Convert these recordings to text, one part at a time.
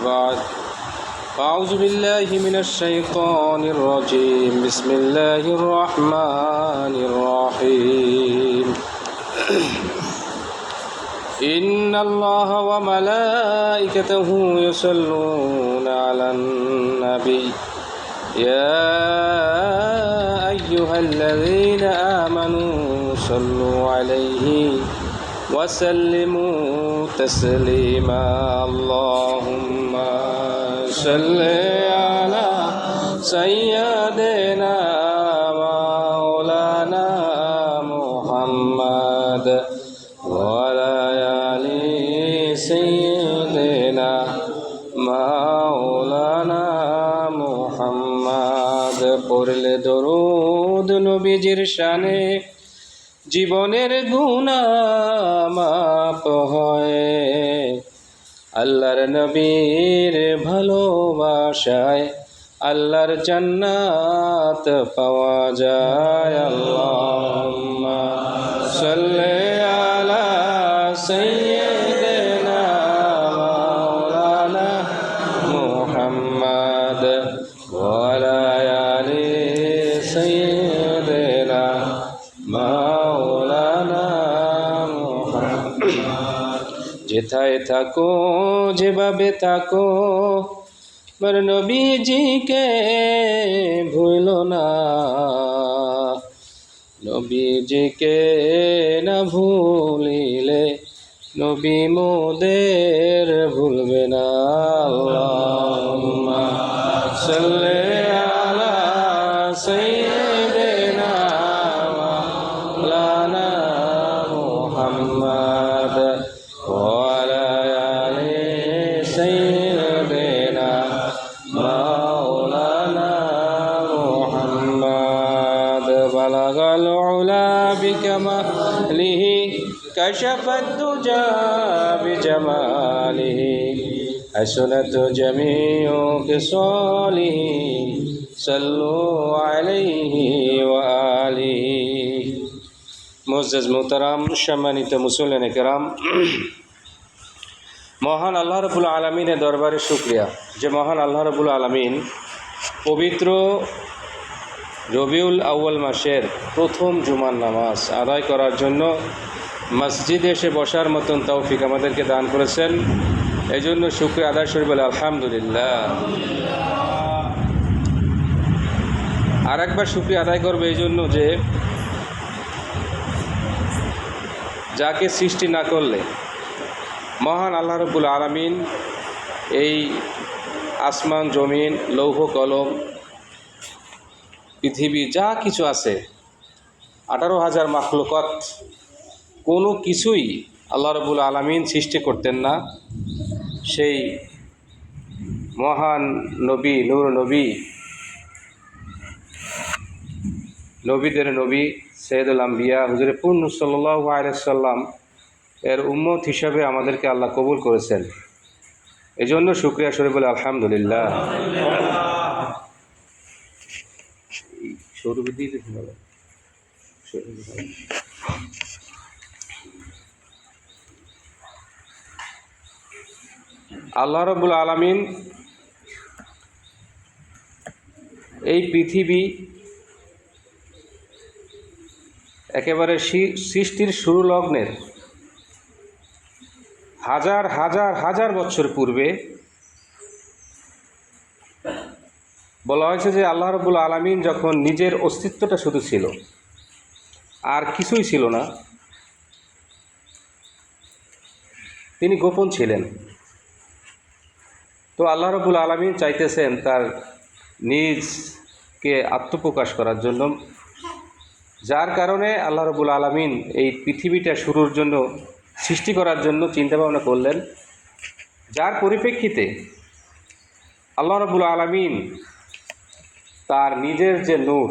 بعد أعوذ بالله من الشيطان الرجيم بسم الله الرحمن الرحيم إن الله وملائكته يصلون على النبي يا أيها الذين آمنوا صلوا عليه وسلموا تسليما اللهم صل على سيدنا مولانا محمد وعلى آل سيدنا مولانا محمد পড়লে দরুদ নবীজির শানে জীবনের গুনাহ মাপ হয় আল্লাহর নবীর ভালোবাসায় আল্লাহর জান্নাত পাওয়া যায় আল্লাহুম্মা সাল্লি আলা সাইয়্যিদিনা মাওলানা মুহাম্মদ ওয়া আলা আলি সাইয়্যিদিনা যেথায় থাকো যেভাবে থাকো বর নবীজিকে ভুলো না নবীজিকে না ভুলিলে নবী মোদের ভুলবে না আল্লাহুম্মা সাল্লি আলা সাইয়্যিদিনা মাওলানা মুহাম্মদ وعلى آل سيدنا مولانا محمد بلغ العلا بكماله كشف الدجى بجماله حسنت جميع خصاله صلوا عليه وآله মুআজ্জাজ মুহতারাম সম্মানিত মুসল্লিয়ানে কেরাম, মহান আল্লাহ রাব্বুল আলামিনের দরবারে শুকরিয়া যে মহান আল্লাহ রাব্বুল আলামিন পবিত্র রবিউল আউয়াল মাসের প্রথম জুমার নামাজ আদায় করার জন্য মসজিদে এসে বসার মতন তৌফিক আমাদেরকে দান করেছেন। এই জন্য শুকরিয়া আদায় করি বলে আলহামদুলিল্লাহ। আর একবার শুকরিয়া আদায় করবে এই জন্য যে যাকে সৃষ্টি না করলে মহান আল্লাহ রাব্বুল আলামিন এই আসমান জমিন লৌহ কলম পৃথিবী যা কিছু আছে 18,000 মাখলুকাত কোনো কিছুই আল্লাহ রাব্বুল আলামিন সৃষ্টি করতেন না। সেই মহান নবী নূর নবী নবীদের নবী সৈয়দুল আম্বিয়া হুজুরে পূর্ণ সাল্লাল্লাহু আলাইহি সাল্লাম এর উম্মত হিসাবে আমাদেরকে আল্লাহ কবুল করেছেন। এই জন্য শুকরিয়া স্বরূপ বলে আলহামদুলিল্লাহ। আল্লাহ রাব্বুল আলামিন এই পৃথিবী একেবারে সৃষ্টির শুরু লগ্নের হাজার হাজার হাজার বছর পূর্বে বলা হয়েছে যে আল্লাহ রাব্বুল আলামিন যখন নিজের অস্তিত্বটা শুধু ছিল আর কিছুই ছিল না, তিনি গোপন ছিলেন। তো আল্লাহ রাব্বুল আলামিন চাইতেছেন তার নিজকে আত্মপ্রকাশ করার জন্য, যার কারণে আল্লাহ রাব্বুল আলামিন এই পৃথিবীটা শুরুর জন্য সৃষ্টি করার জন্য চিন্তা ভাবনা করলেন, যার পরিপ্রেক্ষিতে আল্লাহ রাব্বুল আলামিন তার নিজের যে নূর,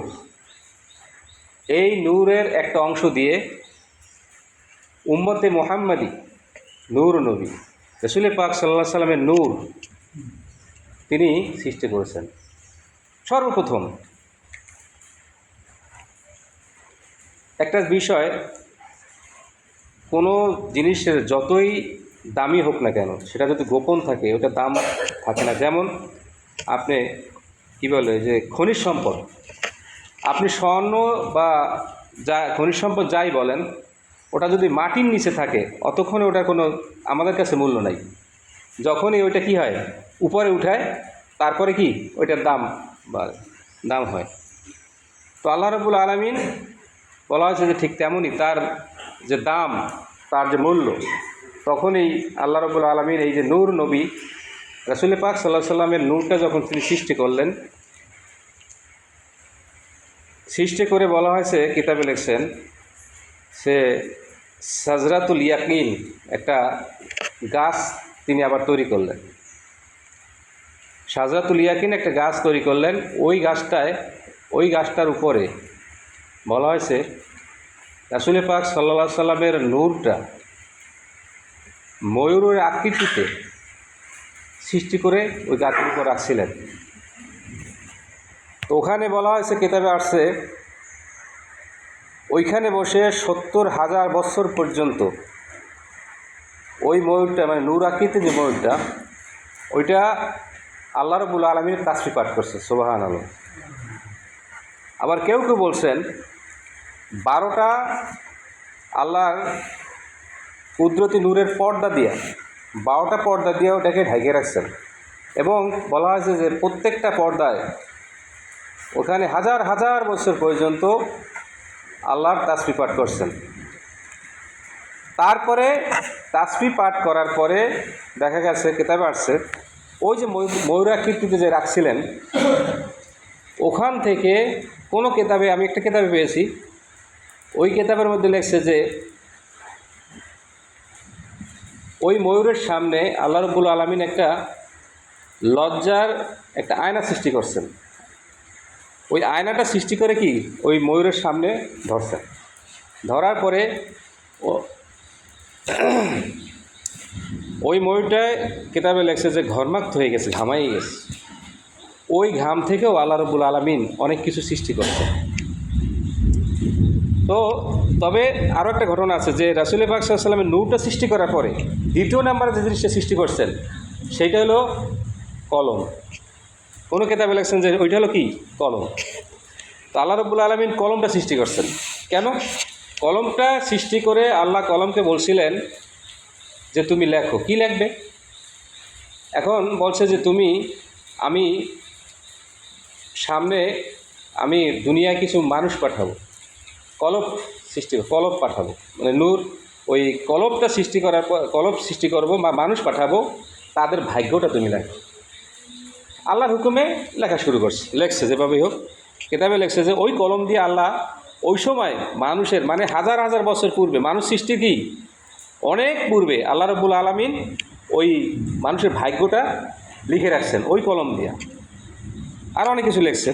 এই নূরের একটা অংশ দিয়ে উম্মতে মুহাম্মাদি নূর নবী রাসূল পাক সাল্লাল্লাহু আলাইহি সাল্লামের নূর তিনি সৃষ্টি করেছেন। সর্বপ্রথম একটা বিষয়, কোনো জিনিসের যতই দামি হোক না কেন, সেটা যদি গোপন থাকে ওটা দাম থাকে না। যেমন আপনি কী বলে যে খনিজ সম্পদ, আপনি স্বর্ণ বা যা খনিজ সম্পদ যাই বলেন, ওটা যদি মাটির নিচে থাকে অতক্ষণে ওটার কোনো আমাদের কাছে মূল্য নাই। যখনই ওইটা কি হয় উপরে উঠায়, তারপরে কি ওইটার দাম হয়। তো আল্লাহ রাব্বুল আলামিন বলা হয়েছে যে ঠিক তেমনই তার যে দাম, তার যে মূল্য, তখনই আল্লাহ রাব্বুল আলামিন এই যে নূর নবী রাসূল পাক সাল্লাল্লাহু আলাইহি সাল্লামের নূরটা যখন তিনি সৃষ্টি করলেন, সৃষ্টি করে বলা হয়েছে, কিতাবে লিখছেন, সে সাজরাতুল ইয়াকিন একটা গাছ তিনি আবার তৈরি করলেন। সাজরাতুল ইয়াকিন একটা গাছ তৈরি করলেন। ওই গাছটার উপরে বলা হয়েছে রাসূল পাক সাল্লাল্লাহু আলাইহি সাল্লামের নূরটা ময়ূরের আকৃতিতে সৃষ্টি করে ওই গাছের উপর রাখছিলেন। তো ওখানে বলা হয়েছে, কিতাবে আসছে, ওইখানে বসে ৭০,০০০ বছর পর্যন্ত ওই ময়ূরটা, মানে নূর আকৃতির যে ময়ূরটা, ওইটা আল্লাহ রাব্বুল আলামিনের তাসবিহ পাঠ করছে। সুবহানাল্লাহ। আবার কেউ কেউ বলছেন ১২টা আল্লাহর কুদরতি নূরের পর্দা দিয়া, 12টা পর্দা দিয়ে ওটাকে ঢেকে রাখছেন। এবং বলা হয়েছে যে প্রত্যেকটা পর্দায় ওখানে হাজার হাজার বছর পর্যন্ত আল্লাহর তাসবিহ পাঠ করছেন। তারপরে তাসবিহ পাঠ করার পরে দেখা গেছে, কিতাবে আসছে, ওই যে ময়ূরাকৃতিতে যে রাখছিলেন, ওখান থেকে কোনো কিতাবে, আমি একটা কিতাবে পেয়েছি, ওই কিতাবের মধ্যে লেখছে যে ওই ময়ূরের সামনে আল্লাহ রাব্বুল আলামিন একটা লজ্জার একটা আয়না সৃষ্টি করছেন। ওই আয়নাটা সৃষ্টি করে কি ওই ময়ূরের সামনে ধরছেন। ধরার পরে ওই ময়ূরটায় কিতাবে লেখছে যে ঘর্মাক্ত হয়ে গেছে, ঘামাই গেছে। ওই ঘাম থেকেও আল্লাহ রাব্বুল আলামিন অনেক কিছু সৃষ্টি করছেন। তো তবে আরও একটা ঘটনা আছে যে রাসূল পাক সাল্লাল্লাহু আলাইহি ওয়াসাল্লামের নূরটা সৃষ্টি করার পরে দ্বিতীয় নাম্বারে যে জিনিসটা সৃষ্টি করছেন সেইটা হলো কলম। কোনো কিতাবে লেখছেন যে ওইটা হলো কি কলম। তো আল্লাহ রাব্বুল আলামিন কলমটা সৃষ্টি করছেন। কেন? কলমটা সৃষ্টি করে আল্লাহ কলমকে বলছিলেন যে তুমি লেখো, কি লিখবে? এখন বলছে যে আমি সামনে দুনিয়ায় কিছু মানুষ পাঠাবো, কলব পাঠাবো, মানে নূর, ওই কলবটা সৃষ্টি করার পর কলব সৃষ্টি করবো বা মানুষ পাঠাবো, তাদের ভাগ্যটা তুমি লেখো। আল্লাহর হুকুমে লেখা শুরু করছে, লেখছে যেভাবেই হোক। কিতাবে লেখছে যে ওই কলম দিয়ে আল্লাহ ওই সময় মানুষের, মানে হাজার হাজার বছর পূর্বে, মানুষ সৃষ্টি কি অনেক পূর্বে আল্লাহ রাব্বুল আলামিন ওই মানুষের ভাগ্যটা লিখে রাখছেন ওই কলম দিয়ে। আর অনেক কিছু লেখছে।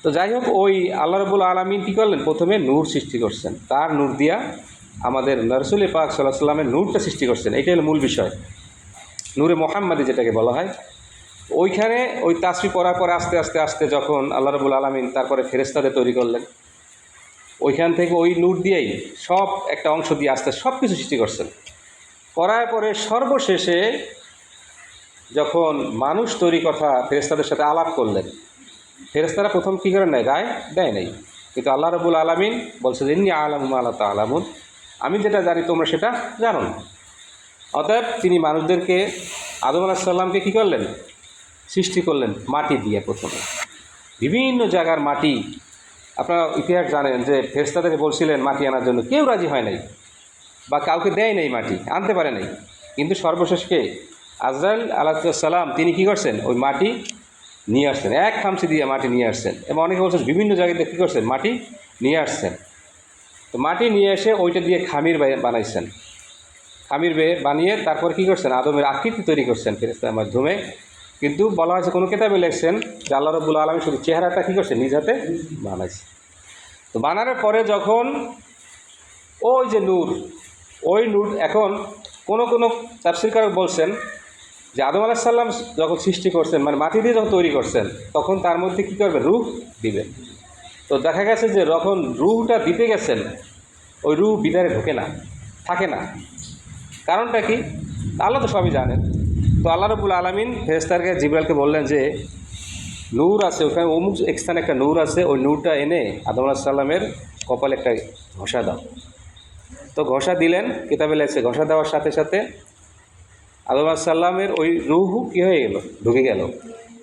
তো যাই হোক, ওই আল্লাহ রাব্বুল আলামিন কী করলেন, প্রথমে নূর সৃষ্টি করছেন, তার নূর দিয়া আমাদের রাসূল পাক সাল্লাল্লাহু আলাইহি ওয়াসাল্লামের নূরটা সৃষ্টি করছেন। এটাই হলো মূল বিষয়, নূরে মুহাম্মাদি যেটাকে বলা হয়। ওইখানে ওই তাসবিহ পড়ার পরে আস্তে আস্তে আস্তে যখন আল্লাহ রাব্বুল আলামিন তারপরে ফেরেশতাদের তৈরি করলেন, ওইখান থেকে ওই নূর দিয়েই সব একটা অংশ দিয়ে আস্তে সব কিছু সৃষ্টি করছেন। করার পরে সর্বশেষে যখন মানুষ তৈরি কথা ফেরেশতাদের সাথে আলাপ করলেন, ফেরেশতারা প্রথম কী করে নেয়, গায়ে দেয় নাই। কিন্তু আল্লাহ রাব্বুল আলামিন বলছে যে ইন্নী আ'লামু মা লা তা'লামুন, আমি যেটা জানি তোমরা সেটা জানো না। অতএব তিনি মানুষদেরকে, আদম আলাইহিস সালামকে কী করলেন, সৃষ্টি করলেন মাটি দিয়ে। প্রথমে বিভিন্ন জায়গার মাটি, আপনারা ইতিহাস জানেন যে ফেরেশতাদেরকে বলছিলেন মাটি আনার জন্য, কেউ রাজি হয় নাই বা কাউকে দেয় নাই, মাটি আনতে পারে নাই। কিন্তু সর্বশেষকে আজরাইল আলাইহিস সালাম তিনি কী করছেন, ওই মাটি নিয়ে আসছেন, এক খামচি দিয়ে মাটি নিয়ে আসছেন। এবং অনেকে বলছেন বিভিন্ন জায়গাতে কী করছেন, মাটি নিয়ে আসছেন। তো মাটি নিয়ে এসে ওইটা দিয়ে খামির বানাইছেন, খামির বানিয়ে তারপর কী করছেন, আদমের আকৃতি তৈরি করছেন ফেরেশতার মাধ্যমে। কিন্তু বলা হয়েছে কোনো কিতাবে লেখছেন যে আল্লাহ রাব্বুল আলামিন শুধু চেহারাটা কী করছে, নিজ হাতে বানাইছে। তো বানানোর পরে যখন ওই যে নূর, ওই নূর এখন কোনো তাফসীরকারক বলছেন যে আদম আলাইহিস সালাম যখন সৃষ্টি করছেন, মানে মাটি দিয়ে যখন তৈরি করছেন, তখন তার মধ্যে কী করবে, রূহ দিবেন। তো দেখা গেছে যে যখন রূহটা দিতে গেছেন, ওই রূহ ভিতরে ঢোকে না, থাকে না। কারণটা কি? আল্লাহ তো সবই জানেন। তো আল্লাহ রাব্বুল আলামিন ফেরেশতাকে জিবরাইলকে বললেন যে নূর আছে ওখানে, অমুক স্থানে একটা নূর আছে, ওই নূরটা এনে আদম আলাইহিস সালামের কপালে একটা ঘষা দাও। তো ঘষা দিলেন, কিতাবে লেখছে ঘষা দেওয়ার সাথে সাথে আদম আলাইহিস সালামের ওই রূহ কী হয়ে গেল, ঢুকে গেল,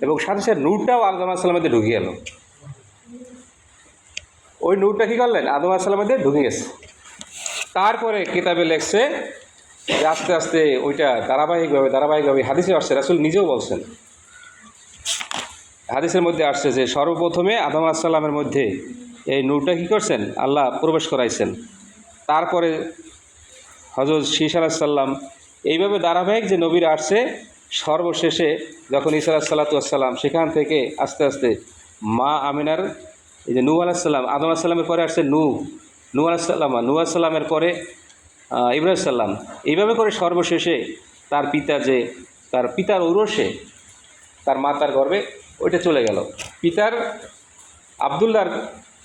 এবং সাথে সাথে নূরটাও আদম আলাইহিস সালামের ঢুকে গেল। ওই নূরটা কী করলেন, আদম আলাইহিস সালামের ঢুকে গেছে। তারপরে কিতাবে লেখছে যে আস্তে আস্তে ওইটা ধারাবাহিকভাবে হাদিসে আসছে, রাসূল নিজেও বলছেন, হাদিসের মধ্যে আসছে যে সর্বপ্রথমে আদম আলাইহিস সালামের মধ্যে এই নূরটা কী করছেন, আল্লাহ প্রবেশ করাইছেন। তারপরে হযরত শীস আলাইহিস সালাম, এইভাবে ধারাবাহিক যে নবীরা আসছে, সর্বশেষে যখন ঈসা আলাইহিস সালাম সেখান থেকে আস্তে আস্তে মা আমিনার এই যে নূহ আলাইহিস সালাম, আদম আলাইহিস সালামের পরে আসছে নূহ আলাইহিস সালামের পরে ইব্রাহিম সাল্লাম, এইভাবে করে সর্বশেষে তার পিতার ঔরসে তার মাতার গর্ভে ওইটা চলে গেল, পিতার আবদুল্লাহর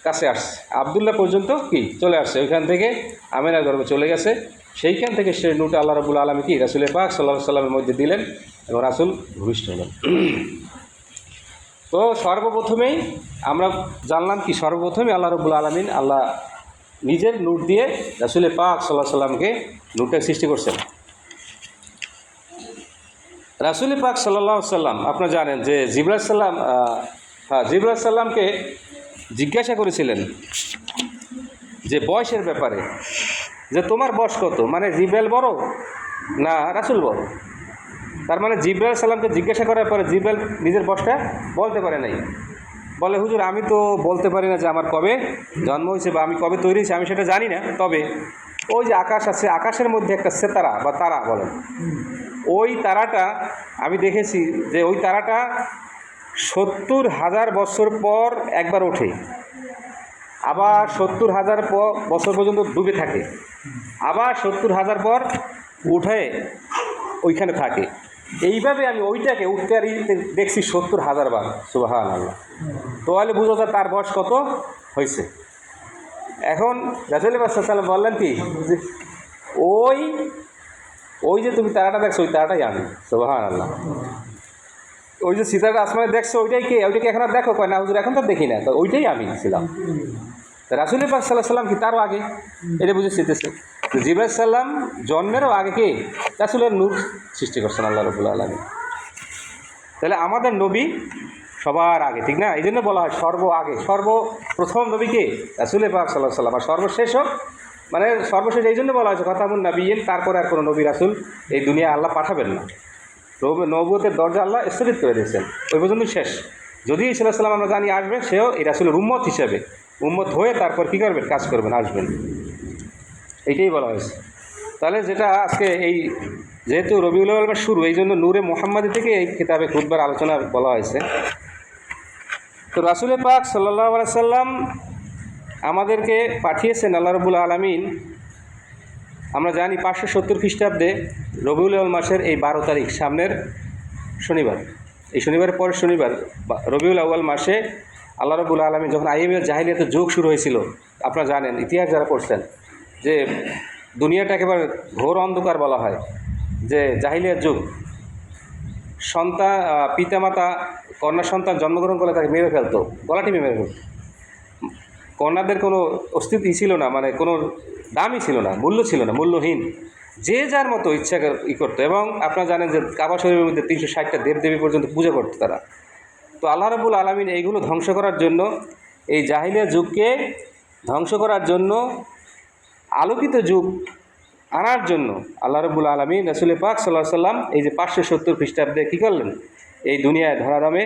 কাছে আসছে, আবদুল্লাহ পর্যন্ত কি চলে আসছে, ওইখান থেকে আমিনার গর্ভে চলে গেছে। সেইখান থেকে সে নূরটা আল্লাহ রাব্বুল আলামিন কি রাসূল পাক সাল্লাল্লাহু আলাইহি সাল্লামের মধ্যে দিলেন এবং রাসূল ভূমিষ্ঠ হলেন। তো সর্বপ্রথমেই আমরা জানলাম কি, সর্বপ্রথমেই আল্লাহ রাব্বুল আলামিন আল্লাহ নিজের নূর দিয়ে রাসূল পাক সাল্লাল্লাহু আলাইহি সাল্লামকে নূরটা সৃষ্টি করছেন। রাসূল পাক সাল্লাল্লাহু আলাইহি সাল্লাম আপনারা জানেন যে জিবরাইল সাল্লামকে জিজ্ঞাসা করেছিলেন যে বয়সের ব্যাপারে, যে তোমার বয়স কত, মানে জিবরাইল বড় না রাসূল বড়। তার মানে জিবরাইল সাল্লামকে জিজ্ঞাসা করার পরে জিবরাইল নিজের বয়সটা বলতে পারে নাই, বলে হুজুর আমি তো বলতে পারি না যে আমার কবে জন্ম হয়েছে বা আমি কবে তৈরি হয়েছি, আমি সেটা জানি না। তবে ওই যে আকাশ আছে, আকাশের মধ্যে একটা সেতারা বা তারা বলেন, ওই তারাটা আমি দেখেছি যে ওই তারাটা 70,000 বছর পর একবার ওঠে, আবার 70,000 বছর পর্যন্ত ডুবে থাকে, আবার 70,000 পর উঠে ওইখানে থাকে। এইভাবে আমি ওইটাকে উঠতে আর দেখছি 70,000 বার। সুবহানাল্লাহ। তাহলে বুঝো তার বয়স কত হয়েছে। এখন রাসূল সাল্লাল্লাহু আলাইহি ওয়াসাল্লাম বললেন কি যে ওই যে তুমি তারাটা দেখছো, ওই তারাটাই আমি। সুবহানাল্লাহ। ওই যে সিতারা আসমানে দেখছো, ওইটাই কে? ওইটাকে এখন আর দেখো? কয় না হুজুর এখন তো দেখি না। তো ওইটাই আমি ছিলাম। রাসূল পাক সাল্লাল্লাহু আলাইহি ওয়াসাল্লাম কি তারও আগে, এটা বুঝে শিখতেছে। জিবরাইল সাল্লাম জন্মেরও আগে কে রাসূলের নূর সৃষ্টি করছেন আল্লাহ রাব্বুল আলামিন। তাহলে আমাদের নবী সবার আগে, ঠিক না? এই জন্য বলা হয় সর্বপ্রথম নবী কে? রাসূল পাক সাল্লাল্লাহু আলাইহি ওয়াসাল্লাম। আর সর্বশেষও মানে সর্বশেষ এই জন্য বলা হয়েছে খাতামুন নবিয়্যিন, তারপরে আর কোনো নবী রাসূল এই দুনিয়া আল্লাহ পাঠাবেন না। নবুয়তের দরজা আল্লাহ স্থগিত করে দিয়েছেন, ওই পর্যন্ত শেষ। যদি ঈসা আলাইহিস সালাম আমরা জানি আসবে, সেও এই রাসূলের উম্মত হিসেবে উম্মত হয়ে তারপর কী করবেন, কাজ করবেন, আসবেন, এইটাই বলা হয়েছে। তাহলে যেটা আজকে এই যেহেতু রবিউল আউয়াল শুরু, এই জন্য নূরে মুহাম্মাদি থেকে এই কিতাবে খুতবার আলোচনা বলা হয়েছে। তো রাসূল পাক সাল্লাল্লাহু আলাইহি সাল্লাম আমাদেরকে পাঠিয়েছেন আল্লাহ রাব্বুল আলামিন। আমরা জানি 570 খ্রিস্টাব্দে রবিউল আউয়াল মাসের এই 12 তারিখ, সামনের শনিবার, এই শনিবারের পরের শনিবার রবিউল আউয়াল মাসে আল্লাহ রাব্বুল আলামিন যখন আইয়ামে জাহিলিয়াতের যুগ শুরু হয়েছিল, আপনারা জানেন, ইতিহাস যারা পড়ছেন, যে দুনিয়াটা একেবারে ঘোর অন্ধকার বলা হয়, যে জাহিলিয়াত যুগ, পিতামাতা কন্যা সন্তান জন্মগ্রহণ করলে তাকে মেরে ফেলতো, গলা টিপে মেরে ফেলত। কন্যাদের কোনো অস্তিত্বই ছিল না, মানে কোনো দামই ছিল না, মূল্য ছিল না, মূল্যহীন, যে যার মতো ইচ্ছা করতো। এবং আপনারা জানেন যে কাবা শরীফের মধ্যে 360টা দেবদেবী পর্যন্ত পূজা করতো তারা। তো আল্লাহ রাব্বুল আলামিন এইগুলো ধ্বংস করার জন্য, এই জাহিলিয়া যুগকে ধ্বংস করার জন্য, আলোকিত যুগ আনার জন্য আল্লাহ রাব্বুল আলামিন রাসূল পাক সাল্লাল্লাহু আলাইহি সাল্লাম এই যে 570 খ্রিস্টাব্দে কী করলেন, এই দুনিয়ায় ধরাধামে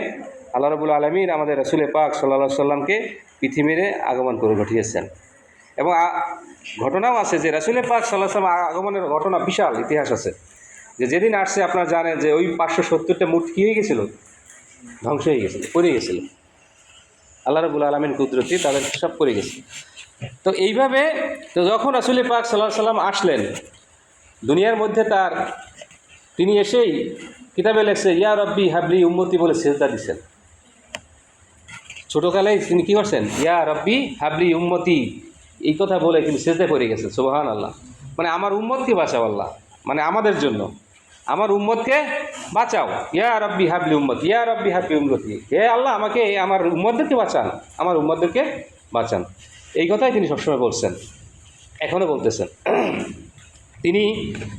আল্লাহ রাব্বুল আলামিন আমাদের রাসূল পাক সাল্লাল্লাহু আলাইহি সাল্লামকে পৃথিবীতে আগমন করে ঘটিয়েছেন। এবং ঘটনাও আছে যে রাসূল পাক সাল্লাল্লাহু আলাইহি সাল্লাম আগমনের ঘটনা বিশাল ইতিহাস আছে, যে যেদিন আসছে আপনারা জানেন যে ওই 570টা মূর্তি কী হয়ে গেছিলো, ধ্বংস হয়ে গেছিলো, পড়ে গেছিলো। আল্লাহ রাব্বুল আলামিন কুদরতি তাদের সব পড়ে গেছে। তো এইভাবে তো যখন রাসূল পাক সাল্লাল্লাহু আলাইহি সাল্লাম আসলেন দুনিয়ার মধ্যে, তিনি এসেই কিতাবে লেখছে ইয়া রব্বি হাবলি উম্মতি বলে সিজদা দিচ্ছেন। ছোটোকালেই তিনি কী করছেন, ইয়া রব্বি হাবলি উম্মতি এই কথা বলে কিন্তু সিজদায় পড়ে গেছেন। সুবহানাল্লাহ। মানে আমার উম্মতকে বাঁচাও আল্লাহ, মানে আমাদের জন্য, আমার উম্মতকে বাঁচাও। ইয়া রব্বি হাবলি উম্মত, ইয়া রব্বি হাবলি উম্মতি, হে আল্লাহ আমাকে আমার উম্মতদেরকে বাঁচান, আমার উম্মতদেরকে বাঁচান। এই কথাই তিনি সবসময় বলছেন, এখনও বলতেছেন। তিনি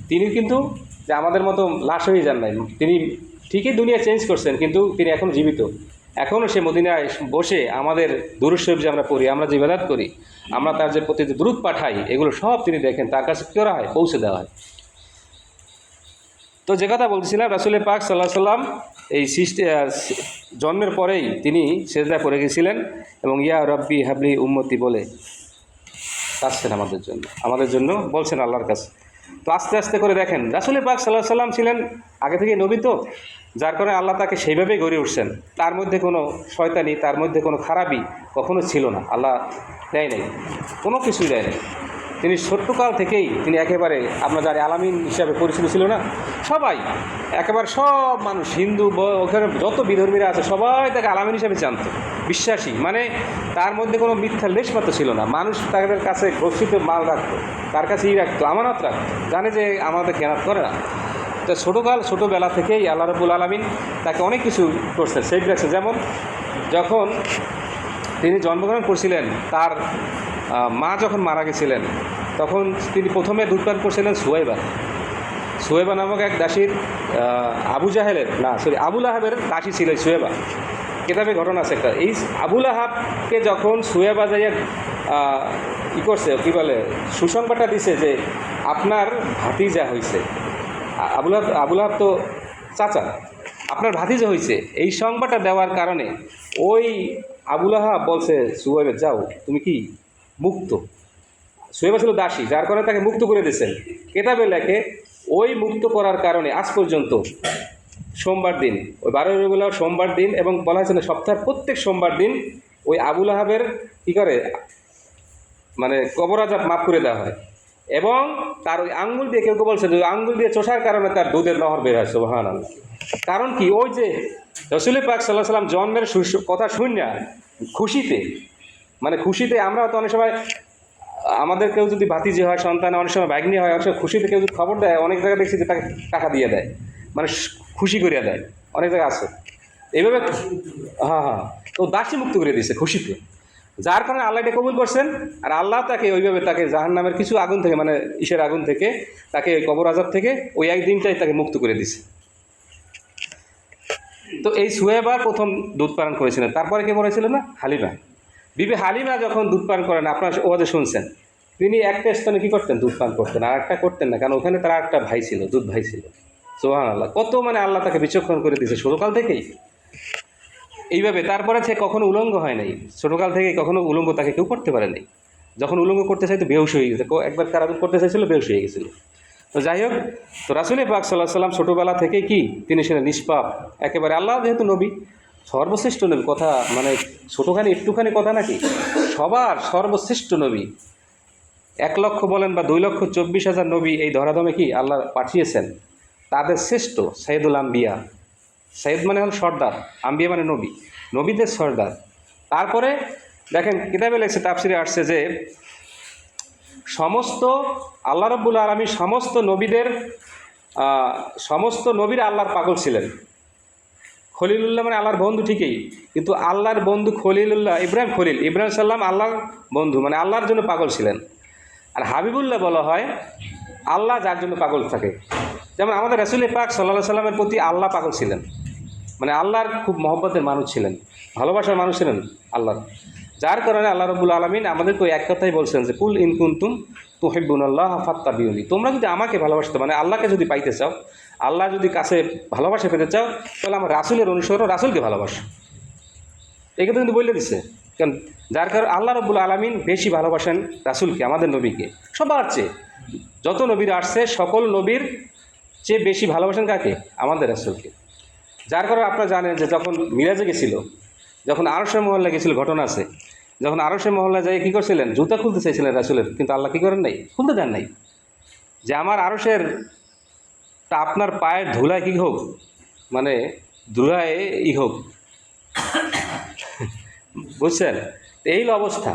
তিনি কিন্তু যে আমাদের মতো লাশ হয়ে যান নাই, তিনি ঠিকই দুনিয়া চেঞ্জ করছেন, কিন্তু তিনি এখনও জীবিত। এখনও সে মদিনায় বসে আমাদের দুরূদ শরীফ যে আমরা পড়ি, আমরা যে ইবাদত করি, আমরা তার যে প্রতি যে দুরূদ পাঠাই, এগুলো সব তিনি দেখেন, তার কাছে কী করা হয়, পৌঁছে দেওয়া হয়। তো যে কথা বলছিলাম, রাসূল পাক সাল্লাল্লাহু আলাইহি সাল্লাম এই জন্মের পরেই তিনি সেজদায় পড়ে গেছিলেন এবং ইয়া রব্বি হাবলি উম্মতি বলে কাঁদছেন আমাদের জন্য বলছেন আল্লাহর কাছে। তো আস্তে আস্তে করে দেখেন, রাসূল পাক সাল্লাল্লাহু আলাইহি সাল্লাম ছিলেন আগে থেকে নবী, তো যার কারণে আল্লাহ তাকে সেইভাবেই গড়ে উঠছেন। তার মধ্যে কোনো শয়তানি, তার মধ্যে কোনো খারাপই কখনো ছিল না, আল্লাহ দেয় নাই, কোনো কিছুই দেয় নাই। তিনি ছোট্টকাল থেকেই তিনি একেবারে আপনার যারা আলামিন হিসাবে পরিচিত ছিল না, সবাই একেবারে সব মানুষ, হিন্দু ওখানে যত বিধর্মীরা আছে সবাই তাকে আলামিন হিসাবে জানত, বিশ্বাসী, মানে তার মধ্যে কোনো মিথ্যা লেশমাত্র ছিল না। মানুষ তাদের কাছে ঘোষিত মাল রাখতো, তার কাছেই রাখতো, আমানত রাখতো, জানে যে আমাদের খেয়ানত করে না। তো ছোটোবেলা থেকেই আল্লাহ রাব্বুল আলামিন তাকে অনেক কিছু করছে, সেই রাখছে। যেমন যখন তিনি জন্মগ্রহণ করছিলেন, তার মা যখন মারা গেছিলেন, তখন তিনি প্রথমে দুধপান করছিলেন সুয়েবা নামক এক দাসীর, আবুল আহাবের দাসী ছিল সুয়েবা। কেতাবে ঘটনা আছে একটা, এই আবুল আহাবকে যখন সুয়েবা যাইয়া কী বলে সুসংবাদটা দিছে যে আপনার ভাতিজা হয়েছে, আবুল আহাব তো চাচা, আপনার ভাতিজা হয়েছে, এই সংবাদটা দেওয়ার কারণে ওই আবুল আহাব বলছে সুয়েবা, যাও তুমি কি মুক্ত। সুয়েবা ছিল দাসী, যার কারণে তাকে মুক্ত করে দিয়েছেন। কেতাবে লেখে ওই মুক্ত করার কারণে আজ পর্যন্ত সোমবার দিন, ওই 12 রবিউল আউয়াল সোমবার দিন, এবং বলা হয়েছে না সপ্তাহের প্রত্যেক সোমবার দিন ওই আবুল আহাবের কী করে মানে কবর আযাব মাফ করে দেওয়া হয়। এবং তার ওই আঙ্গুল দিয়ে, কেউ কেউ বলছে যে আঙ্গুল দিয়ে চোষার কারণে তার দুধের নহর বের হয়, সুবহানাল্লাহ। কারণ কি, ওই যে রাসূল পাক সাল্লাল্লাহু আলাইহি সাল্লাম জন্মের কথা শুনিয়া খুশিতে আমরা তো অনেক সময় আমাদের কেউ যদি ভাতিজি হয়, সন্তান, অনেক সময় ভাগ্নি হয়, অনেক সময় খুশিতে কেউ যদি খবর দেয়, অনেক জায়গায় দেখছি যে তাকে টাকা দিয়ে দেয়, মানে খুশি করিয়া দেয়, অনেক জায়গায় আছে এইভাবে। হ্যাঁ, তো দাসী মুক্ত করে দিয়েছে খুশিতে, যার কারণে আল্লাহ এটা কবুল করছেন। আর আল্লাহ তাকে ওইভাবে তাকে জাহান্নামের কিছু আগুন থেকে, মানে ইসের আগুন থেকে, তাকে ওই কবর আযাব থেকে ওই একদিনটাই তাকে মুক্ত করে দিয়েছে। তো এই সুয়েবা প্রথম দুধ পান করেছিলেন। তারপরে কে বলেছিলেন না, হালিমা, বিবি হালিমা যখন দুধ পান করেন, আপনার ওয়াজে শুনছেন, তিনি একটা স্থানে কী করতেন, দুধ পান করতেন, আর একটা করতেন না, কারণ ওখানে তার একটা ভাই ছিল, দুধ ভাই ছিল। সুবহানাল্লাহ, কত মানে আল্লাহ তাকে বিচক্ষণ করে দিয়েছে ছোটকাল থেকেই এইভাবে। তারপরে সে কখনো উলঙ্গ হয় নাই, ছোটকাল থেকেই কখনো উলঙ্গ তাকে কেউ করতে পারে নাই। যখন উলঙ্গ করতে চাইতো বেহুশ হয়ে গেছে, একবার কারাদুত করতে চাইছিল, বেহুশ হয়ে গেছিল। তো যাই হোক, তো রাসূল পাক সাল্লাল্লাহু আলাইহি সাল্লাম ছোটোবেলা থেকেই কি তিনি ছিলেন নিষ্পাপ একেবারে। আল্লাহ যেহেতু নবী, সর্বশ্রেষ্ঠ নবী, কথা মানে ছোটোখানি একটুখানি কথা নাকি, সবার সর্বশ্রেষ্ঠ নবী। 1 লক্ষ বলেন বা 2,24,000 নবী এই ধরাধামে কি আল্লাহ পাঠিয়েছেন, তাদের শ্রেষ্ঠ সৈয়দুল আম্বিয়া। সৈয়দ মানে হল সর্দার, আম্বিয়া মানে নবী, নবীদের সর্দার। তারপরে দেখেন কিতাবে লেখছে, তাফসিরে আসছে যে সমস্ত আল্লাহ রাব্বুল আলামিন সমস্ত নবীরা আল্লাহর পাগল ছিলেন। খলিলুল্লাহ মানে আল্লাহর বন্ধু ঠিকই, কিন্তু আল্লাহর বন্ধু খলিলুল্লাহ, ইব্রাহিম সাল্লাম আল্লাহর বন্ধু, মানে আল্লাহর জন্য পাগল ছিলেন। আর হাবিবুল্লাহ বলা হয় আল্লাহ যার জন্য পাগল থাকে। যেমন আমাদের রাসূল পাক সাল্লাল্লাহু আলাইহি সাল্লামের প্রতি আল্লাহ পাগল ছিলেন, মানে আল্লাহর খুব মহব্বতের মানুষ ছিলেন, ভালোবাসার মানুষ ছিলেন আল্লাহর। যার কারণে আল্লাহ রাব্বুল আলামিন আমাদেরকে এক কথাই বলছেন যে কুল ইন কুনতুম তুহিব্বুনাল্লাহ ফাত্তাবিউনি, তোমরা যদি আমাকে ভালোবাসতে, মানে আল্লাহকে যদি পাইতে চাও, আল্লাহ যদি কাছে ভালোবাসা পেতে চাও, তাহলে আমার রাসূলের অনুসরণ, রাসূলকে ভালোবাসো। এই কথা কিন্তু বলে দিচ্ছে, কারণ যার কারণে আল্লাহ রাব্বুল আলামিন বেশি ভালোবাসেন রাসূলকে, আমাদের নবীকে, সবার চেয়ে। যত নবীরা আসছে সকল নবীর চেয়ে বেশি ভালোবাসেন কাকে, আমাদের রাসূলকে। যার কারণে আপনারা জানেন যে যখন মিরাজে গেছিল, যখন আরশের মহল্লায় গেছিল, ঘটনা আছে, যখন আরশের মহল্লায় যাই কী করছিলেন, জুতা খুলতে চাইছিলেন রাসূলের, কিন্তু আল্লাহ কী করেন নাই, খুলতে দেন নাই, যে আমার আরশের তা আপনার পায়ের ধুলায় কী হোক, মানে ধুলায় হোক, বুঝছেন। এই অবস্থা,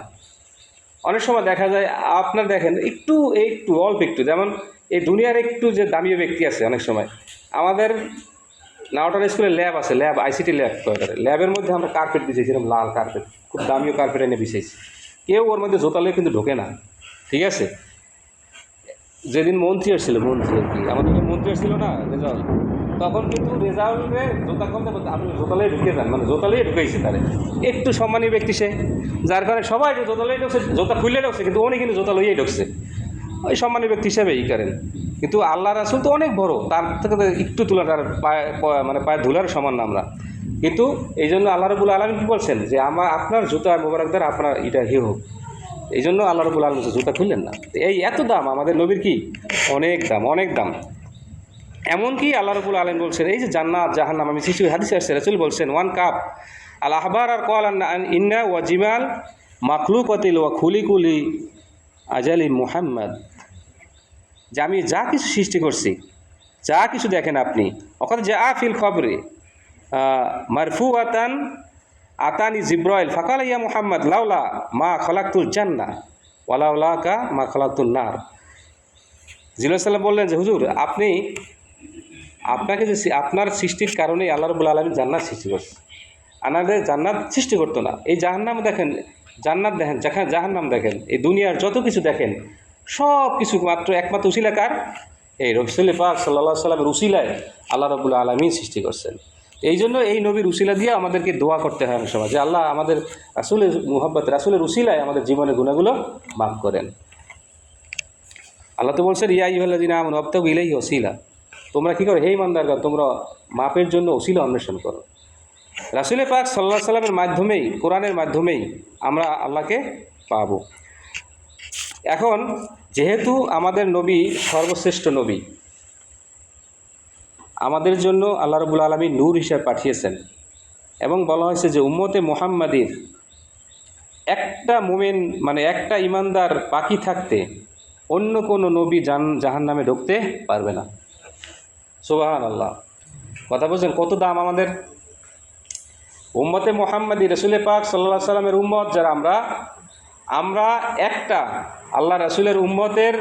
অনেক সময় দেখা যায়, আপনার দেখেন একটু একটু অল্প একটু, যেমন এই দুনিয়ার একটু যে দামি ব্যক্তি আছে, অনেক সময় আমাদের নাওটার স্কুলে ল্যাব আছে, ল্যাব আইসিটি ল্যাব, ল্যাবের মধ্যে আমরা কার্পেট বিছাইছি, এরকম লাল কার্পেট, খুব দামিও কার্পেট এনে বিছাইছি, কেউ ওর মধ্যে জোতালে কিন্তু ঢোকে না, ঠিক আছে। যেদিন মন্ত্রী আসছিল, মন্ত্রী আর কি, আমাদের যে মন্ত্রী আসছিল না রেজাল্ট, তখন কিন্তু রেজাল্টে জোতা কমতে আপনি জোতালেই ঢুকে যান, মানে জোতালেই ঢুকেছে তারে, একটু সম্মানী ব্যক্তি সে, যার কারণে সবাই যে জোতালেই ঢুকছে, জোতা খুললে ঢুকছে, কিন্তু উনি কিন্তু জোতা লইয়েই ঢুকছে, ওই সম্মানী ব্যক্তি হিসাবে এই করেন। কিন্তু আল্লাহ রাসূল তো অনেক বড়, তার থেকে তো একটু তুলা, তার পায়ে মানে পায়ে ধুলার সমান না আমরা। কিন্তু এই জন্য আল্লাহ রাব্বুল আলামিন কি বলছেন যে আপনার জুতা মোবারক দ্বারা আপনার এটা হি হোক, এই জন্য আল্লাহ রাব্বুল আলামিন জুতা খুললেন না। এই এত দাম আমাদের নবীর, কি অনেক দাম, অনেক দাম। এমনকি আল্লাহ রাব্বুল আলামিন বলছেন এই যে জান্নাত জাহান্নাম, আমি কিছু হাদিসে আসছে, রাসূল বলছেন ওয়ান কাপ আল আহবার আর কল ইন্না ওয়া জিমাল মাখলুকাতিল ওয়া খুলিকুলি আজালি মুহাম্মদ, যে আমি যা কিছু সৃষ্টি করছি, যা কিছু দেখেন আপনি, অর্থাৎ যে আফিল খবরে মারফু আতানি জিব্রাইল ফাকাল ইয়া মুহাম্মদ লাউলা মা খলাকতুল জান্নাহ ওয়ালাউলাকা মা খলাকতুল নার। জিবরাইল সাল্লাম বললেন যে হুজুর, আপনাকে যে আপনার সৃষ্টির কারণেই আল্লাহ রাব্বুল আলামিন জান্নাত সৃষ্টি করছে, আমাদের জান্নাত সৃষ্টি করতো না। এই জাহান্নাম দেখেন, জান্নাত দেখেন, যেখানে জাহান্নাম দেখেন, এই দুনিয়ার যত কিছু দেখেন, সব কিছু মাত্র একমাত্র উসিলা কার? এই রাসূল পাক সাল্লাল্লাহু আলাইহি সাল্লামের উসিলায় আল্লাহ রাব্বুল আলামিন সৃষ্টি করছেন। এই জন্য এই নবীর উসিলা দিয়ে আমাদেরকে দোয়া করতে হয় অনেক সময়, যে আল্লাহ আমাদের রাসূলের মুহাব্বত, রাসূলের উসিলায় আমাদের জীবনের গুনাহগুলো মাফ করেন। আল্লাহ তো বলছেন ইয়া আইয়ুহাল্লাযীনা আমানু আবতাগু ইলাইহি ওসিলা, তোমরা কী করো, হে ইমানদারগণ, তোমরা মাপের জন্য উসিলা অন্বেষণ করো। রাসূল পাক সাল্লাল্লাহু আলাইহি সাল্লামের মাধ্যমেই, কোরআনের মাধ্যমেই আমরা আল্লাহকে পাবো। এখন যেহেতু আমাদের নবী সর্বশ্রেষ্ঠ নবী, আমাদের জন্য আল্লাহ রাব্বুল আলামিন নূর হিসেবে পাঠিয়েছেন, এবং বলা হয়েছে যে উম্মতে মুহাম্মাদির একটা মুমিন, মানে একটা ইমানদার বাকি থাকতে অন্য কোনো নবী জাহান্নামে ঢুকতে পারবে না। সুবহানাল্লাহ, কথা বলছেন, কত দাম আমাদের উম্মতে মুহাম্মাদি, রাসূল পাক সাল্লাল্লাহু আলাইহি সাল্লামের উম্মত যারা আমরা একটা আল্লাহ রাসূলের উম্মতের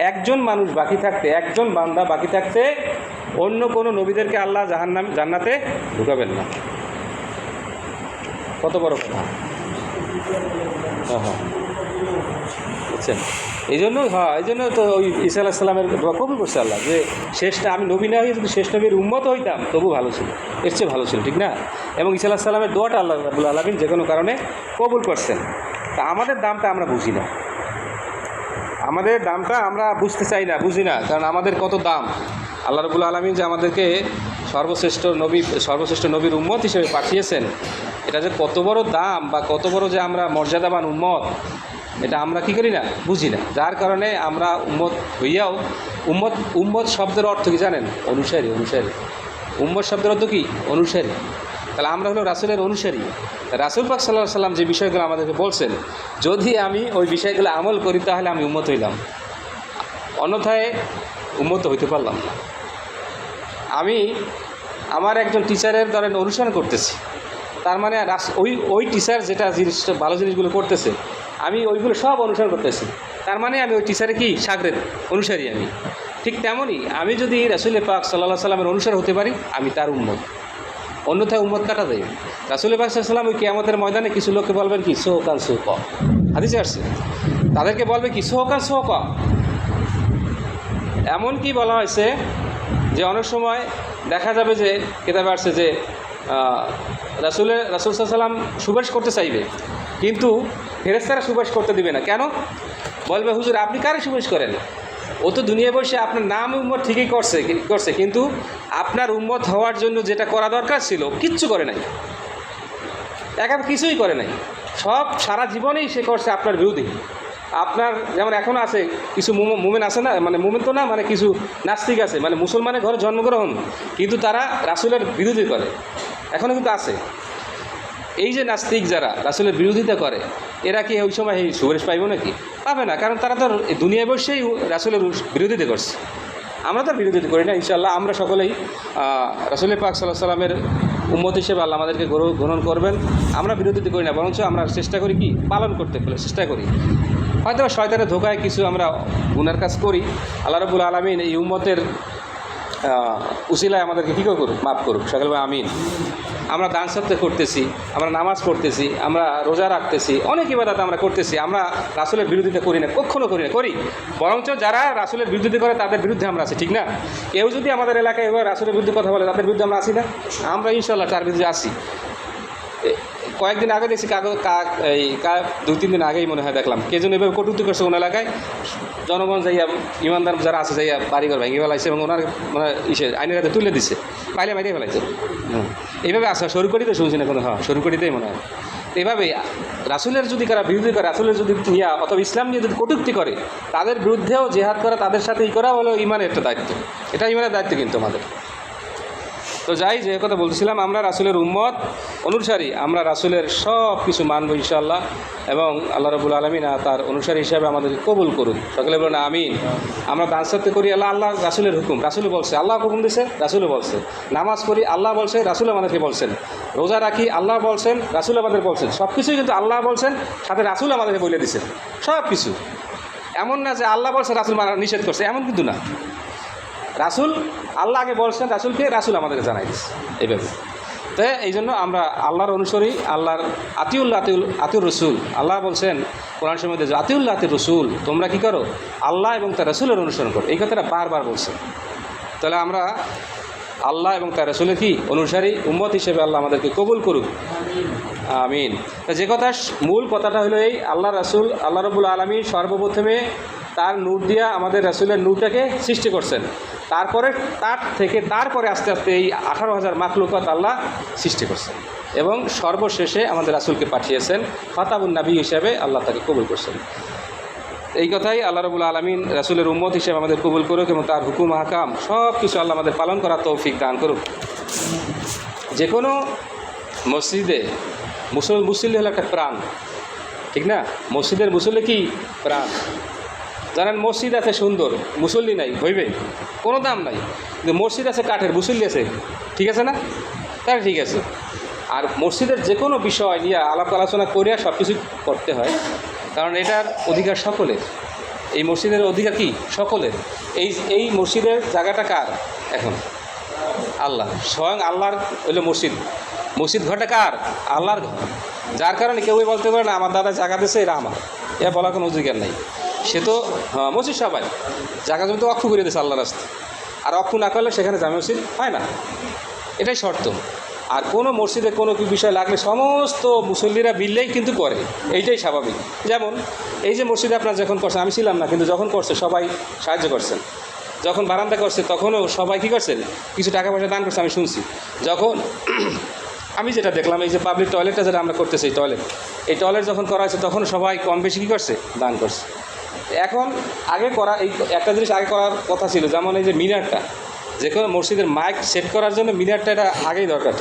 একজন মানুষ বাকি থাকতে, একজন বান্দা বাকি থাকতে অন্য কোনো নবীদেরকে আল্লাহ জান্নাতে ঢুকাবেন না। কত বড় কথা। হ্যাঁ, বুঝছেন, এই জন্য তো ওই ঈসা আলাইহিস সালামের দোয়া কবুল করছে আল্লাহ, যে শেষটা আমি নবী না হয়ে যদি শেষ নবীর উম্মত হইতাম তবু ভালো ছিল, এর চেয়ে ভালো ছিল, ঠিক না? এবং ঈসা আলাইহিস সালামের দোয়াটা আল্লাহ রাব্বুল আলামিন যে কোনো কারণে কবুল করছেন। তা আমাদের দামটা আমরা বুঝি না, আমাদের দামটা আমরা বুঝতে চাই না, বুঝি না, কারণ আমাদের কত দাম। আল্লাহ রাব্বুল আলামিন যে আমাদেরকে সর্বশ্রেষ্ঠ নবীর উম্মত হিসেবে পাঠিয়েছেন, এটা যে কত বড় দাম বা কত বড় যে আমরা মর্যাদাবান উম্মত, এটা আমরা কী করি না, বুঝি না। যার কারণে আমরা উম্মত হইয়াও, উম্মত শব্দের অর্থ কি জানেন? অনুসারী। উম্মত শব্দের অর্থ কি? অনুসারী। তাহলে আমরা হলো রাসূলের অনুসারী। রাসূল পাক সাল্লাল্লাহু আলাইহি সাল্লাম যে বিষয়গুলো আমাদেরকে বলছেন, যদি আমি ওই বিষয়গুলো আমল করি তাহলে আমি উম্মত হইলাম, অন্যথায় উম্মত হইতে পারলাম না। আমি আমার একজন টিচারের ধরেন অনুসরণ করতেছি, তার মানে ওই টিচার যেটা ভালো জিনিসগুলো করতেছে, আমি ওইগুলো সব অনুসরণ করতেছি, তার মানে আমি ওই টিচারে কি শাগরেদ, অনুসারী আমি। ঠিক তেমনই আমি যদি রাসূল পাক সাল্লাল্লাহু আলাইহি সাল্লামের অনুসারী হতে পারি, আমি তার উম্মত, অন্যথায় উম্মত কাটা দেয়। রাসূল পাক সাল্লাল্লাহু আলাইহি সাল্লাম ওই কিয়ামতের ময়দানে কিছু লোককে বলবেন কি, সোহকান সোহক, হাদিসে আসছে, তাদেরকে বলবে কি, সোহকান সোহক। এমন কি বলা হয়েছে যে অনেক সময় দেখা যাবে যে কিতাবে আসছে যে রাসূল সাল্লাল্লাহু আলাইহি সাল্লাম সুপারিশ করতে চাইবে, কিন্তু ফেরেশতারা সুপারিশ করতে দিবে না। কেন? বলবে হুজুর আপনি কারে সুপারিশ করেন? ও তো দুনিয়ায় বসে আপনার নাম উম্মত ঠিকই করছে, কিন্তু আপনার উম্মত হওয়ার জন্য যেটা করা দরকার ছিল কিচ্ছু করে নাই, একেবারে কিছুই করে নাই, সব সারা জীবনেই সে করছে আপনার বিরোধী। আপনার যেমন এখন আছে কিছু মুমিন আছে না, মানে মুমিন তো না, মানে কিছু নাস্তিক আছে, মানে মুসলমানের ঘরে জন্মগ্রহণ, কিন্তু তারা রাসূলের বিরোধী করে, এখনও কিন্তু আছে। এই যে নাস্তিক যারা রাসূলের বিরোধিতা করে, এরা কি ওই সময় এই সুপারিশ পাইব নাকি? পাবে না, কারণ তারা তো দুনিয়ায় বসেই রাসূলের বিরোধিতা করছে। আমরা তো বিরোধিতা করি না, ইনশাআল্লাহ আমরা সকলেই রাসূল পাক সাল্লাল্লাহু আলাইহি সাল্লামের উম্মত হিসেবে আল্লাহ আমাদেরকে গ্রহণ করবেন। আমরা বিরোধিতা করি না, বরঞ্চ আমরা চেষ্টা করি কি, পালন করতে চেষ্টা করি। হয়তো শয়তানের ধোকায় কিছু আমরা গুনার কাজ করি, আল্লাহ রাব্বুল আলামিন এই উম্মতের উসিলায় আমাদেরকে কী করুক, মাফ করুক। সকালবেলা আমিন। আমরা দান সত্য করতেছি, আমরা নামাজ পড়তেছি, আমরা রোজা রাখতেছি, অনেক ইবাদত আমরা করতেছি, আমরা রাসূলের বিরোধিতা করি না, কখনো করি না, করি বরঞ্চ যারা রাসূলের বিরোধিতা করে তাদের বিরুদ্ধে আমরা আছি, ঠিক না? কেউ যদি আমাদের এলাকায় এবার রাসূলের বিরুদ্ধে কথা বলে তাদের বিরুদ্ধে আমরা আছি না? আমরা ইনশাআল্লাহ তার বিরুদ্ধে আছি। কয়েকদিন আগে দেখছি দুই তিন দিন আগেই মনে হয় দেখলাম কে যেন এভাবে কটূক্তি করছে ওনার এলাকায়, জনগণ যাইয়া ইমানদার যারা আছে যাইয়া বাড়িঘর ভেঙে ফেলাইছে এবং ওনার মানে আইনের হাতে তুলে দিচ্ছে, পাইলে মাইরে ফেলাইছে। এইভাবে আসা সরুকড়িতে শুনছি না কোনো, হ্যাঁ সরুকড়িতেই মনে হয়। এইভাবে রাসূলের যদি কারা বিরোধী করে, রাসূলের যদি অথবা ইসলাম নিয়ে যদি কটূক্তি করে, তাদের বিরুদ্ধেও জেহাদ করা, তাদের সাথে করা হলো ইমানের একটা দায়িত্ব। এটা ইমানের দায়িত্ব কিন্তু আমাদের। তো যাই, যে কথা বলতেছিলাম, আমরা রাসূলের উম্মত অনুসারী, আমরা রাসূলের সব কিছু মানব ইনশাআল্লাহ, এবং আল্লাহ রাব্বুল আলামিন তার অনুসারী হিসাবে আমাদেরকে কবুল করুন। সকলে বলুন আমিন। আমরা দান সত্য করি, আল্লাহ রাসূলের হুকুম, রাসূল বলছে, আল্লাহ হুকুম দিয়েছে, রাসূল বলছে। নামাজ পড়ি, আল্লাহ বলছে, রাসূল আমাদেরকে বলছেন। রোজা রাখি, আল্লাহ বলছেন, রাসূল আমাদের বলছেন। সব কিছুই কিন্তু আল্লাহ বলছেন, সাথে রাসূল আমাদেরকে বলে দিয়েছেন সব কিছু। এমন না যে আল্লাহ বলছে রাসূল নিষেধ করছে, এমন কিন্তু না। রাসূল আল্লাহ আগে বলছেন, রাসূলকে, রাসূল আমাদেরকে জানাই দিচ্ছে এইভাবে। তো এই জন্য আমরা আল্লাহর অনুসরী, আল্লাহর আতিউর রসুল। আল্লাহ বলছেন কোরআন শরীফে যে আতিউল্লাহ আতিউর রসুল, তোমরা কী করো, আল্লাহ এবং তার রসুলের অনুসরণ করো। এই কথাটা বারবার বলছেন। তাহলে আমরা আল্লাহ এবং তার রসুলের কি অনুসারী উম্মত হিসেবে আল্লাহ আমাদেরকে কবুল করুক, আমিন। তা যে কথা, মূল কথাটা হলো এই, আল্লাহ রাসূল, আল্লাহ রাব্বুল আলামিন সর্বপ্রথমে তার নূর দিয়া আমাদের রাসূলের নূরটাকে সৃষ্টি করছেন। তারপরে আস্তে আস্তে এই 18,000 মাখলুকাত আল্লাহ সৃষ্টি করছেন, এবং সর্বশেষে আমাদের রাসূলকে পাঠিয়েছেন খাতামুন নবী হিসাবে, আল্লাহ তাকে কবুল করছেন। এই কথাই আল্লাহ রাব্বুল আলামিন রাসূলের উম্মত হিসেবে আমাদের কবুল করুক, এবং তার হুকুম আহকাম সব কিছু আল্লাহ আমাদের পালন করার তৌফিক দান করুক। যে কোনো মসজিদে মুসল্লি হলো একটা প্রাণ, ঠিক না? মসজিদের মুসল্লি কি প্রাণ। জানেন, মসজিদ আছে সুন্দর, মুসল্লি নাই, হইবে কোনো দাম নাই। কিন্তু মসজিদ আছে কাঠের, মুসল্লি আছে, ঠিক আছে না? তাহলে ঠিক আছে। আর মসজিদের যে কোনো বিষয় নিয়ে আলাপ আলোচনা করিয়া সব কিছু করতে হয়, কারণ এটার অধিকার সকলের। এই মসজিদের অধিকার কি সকলের। এই মসজিদের জায়গাটা কার এখন? আল্লাহ, স্বয়ং আল্লাহর হইল মসজিদ ঘরটা কার? আল্লাহর ঘর। যার কারণে কেউই বলতে পারে না আমার দাদা জায়গা দিয়েছে, এটা আমার, এ বলার কোনো অধিকার নাই। সে তো মসজিদ সবাই জায়গা জমি তো অক্ষু করে দিয়েছে আল্লাহর রাস্তায়, আর অক্ষু না করলে সেখানে জামে মসজিদ হয় না, এটাই শর্ত। আর কোনো মসজিদে কোনো বিষয় লাগলে সমস্ত মুসল্লিরা মিললেই কিন্তু করে, এইটাই স্বাভাবিক। যেমন এই যে মসজিদে আপনার যখন করছেন, আমি ছিলাম না, কিন্তু যখন করছে সবাই সাহায্য করছেন। যখন বারান্দা করছে তখনও সবাই কী করছেন, কিছু টাকা পয়সা দান করছে, আমি শুনছি। যখন আমি যেটা দেখলাম, এই যে পাবলিক টয়লেটটা যেটা আমরা করতেছি, এই টয়লেট যখন করা হয়েছে তখন সবাই কম বেশি কী করছে, দান করছে। এখন আগে করা, এই একটা জিনিস আগে করার কথা ছিল, যেমন এই যে মিনারটা, যে কোনো মসজিদের মাইক সেট করার জন্য মিনারটা এটা আগেই দরকার।